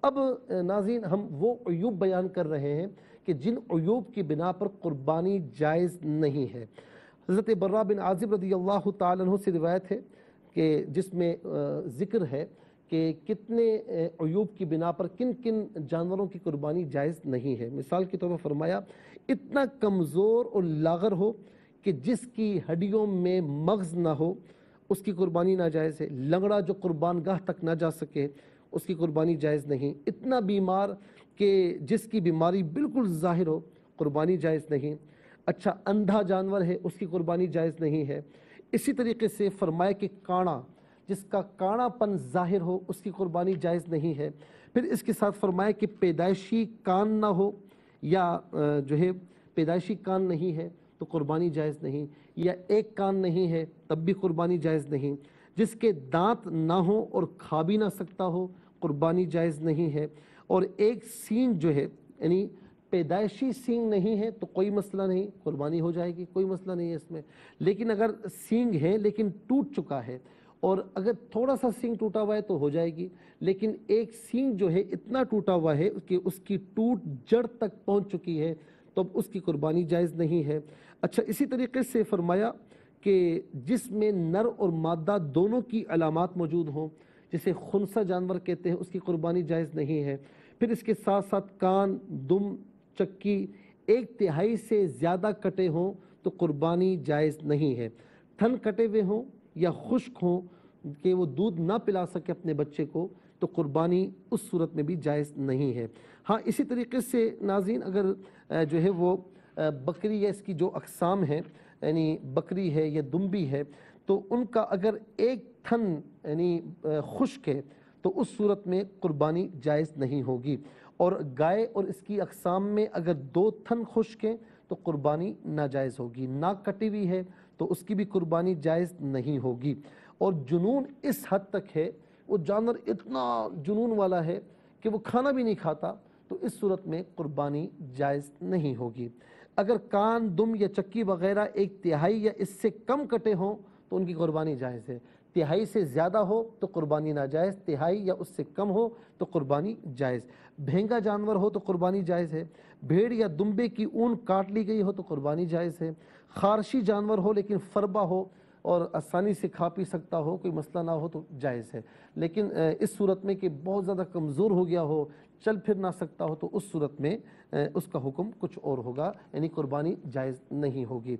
اب ناظرین ہم وہ عیوب بیان کر رہے ہیں کہ جن عیوب کی بنا پر قربانی جائز نہیں ہے۔ حضرت برا بن عازب رضی اللہ تعالیٰ عنہ سے روایت ہے کہ جس میں ذکر ہے کہ کتنے عیوب کی بنا پر کن کن جانوروں کی قربانی جائز نہیں ہے۔ مثال کے طور پر فرمایا اتنا کمزور اور لاغر ہو کہ جس کی ہڈیوں میں مغز نہ ہو اس کی قربانی ناجائز ہے۔ لنگڑا جو قربان گاہ تک نہ جا سکے اس کی قربانی جائز نہیں۔ اتنا بیمار کہ جس کی بیماری بالکل ظاہر ہو قربانی جائز نہیں۔ اچھا اندھا جانور ہے اس کی قربانی جائز نہیں ہے۔ اسی طریقے سے فرمایا کہ کانا جس کا کانا پن ظاہر ہو اس کی قربانی جائز نہیں ہے۔ پھر اس کے ساتھ فرمایا کہ پیدائشی کان نہ ہو یا جو ہے پیدائشی کان نہیں ہے تو قربانی جائز نہیں، یا ایک کان نہیں ہے تب بھی قربانی جائز نہیں، جس کے دانت نہ ہوں اور کھا بھی نہ سکتا ہو قربانی جائز نہیں ہے، اور ایک سینگ جو ہے یعنی پیدائشی سینگ نہیں ہے تو کوئی مسئلہ نہیں، قربانی ہو جائے گی، کوئی مسئلہ نہیں ہے اس میں۔ لیکن اگر سینگ ہے لیکن ٹوٹ چکا ہے اور اگر تھوڑا سا سینگ ٹوٹا ہوا ہے تو ہو جائے گی، لیکن ایک سینگ جو ہے اتنا ٹوٹا ہوا ہے کہ اس کی ٹوٹ جڑ تک پہنچ چکی ہے تو اب اس کی قربانی جائز نہیں ہے۔ اچھا اسی طریقے سے فرمایا کہ جس میں نر اور مادہ دونوں کی علامات موجود ہوں جسے خنثی جانور کہتے ہیں اس کی قربانی جائز نہیں ہے۔ پھر اس کے ساتھ ساتھ کان، دم، چکی 1/3 سے زیادہ کٹے ہوں تو قربانی جائز نہیں ہے۔ تھن کٹے ہوئے ہوں یا خشک ہوں کہ وہ دودھ نہ پلا سکے اپنے بچے کو تو قربانی اس صورت میں بھی جائز نہیں ہے۔ ہاں اسی طریقے سے ناظرین اگر جو ہے وہ بکری یا اس کی جو اقسام ہیں یعنی بکری ہے یا دمبی ہے تو ان کا اگر ایک تھن یعنی خشک ہے تو اس صورت میں قربانی جائز نہیں ہوگی، اور گائے اور اس کی اقسام میں اگر 2 تھن خشک ہیں تو قربانی ناجائز ہوگی۔ ناک کٹی ہوئی ہے تو اس کی بھی قربانی جائز نہیں ہوگی۔ اور جنون اس حد تک ہے وہ جانور اتنا جنون والا ہے کہ وہ کھانا بھی نہیں کھاتا تو اس صورت میں قربانی جائز نہیں ہوگی۔ اگر کان، دم یا چکی وغیرہ 1/3 یا اس سے کم کٹے ہوں تو ان کی قربانی جائز ہے۔ 1/3 سے زیادہ ہو تو قربانی ناجائز، 1/3 یا اس سے کم ہو تو قربانی جائز۔ بھینگا جانور ہو تو قربانی جائز ہے۔ بھیڑ یا دمبے کی اون کاٹ لی گئی ہو تو قربانی جائز ہے۔ خارشی جانور ہو لیکن فربا ہو اور آسانی سے کھا پی سکتا ہو، کوئی مسئلہ نہ ہو تو جائز ہے، لیکن اس صورت میں کہ بہت زیادہ کمزور ہو گیا ہو، چل پھر نہ سکتا ہو تو اس صورت میں اس کا حکم کچھ اور ہوگا، یعنی قربانی جائز نہیں ہوگی۔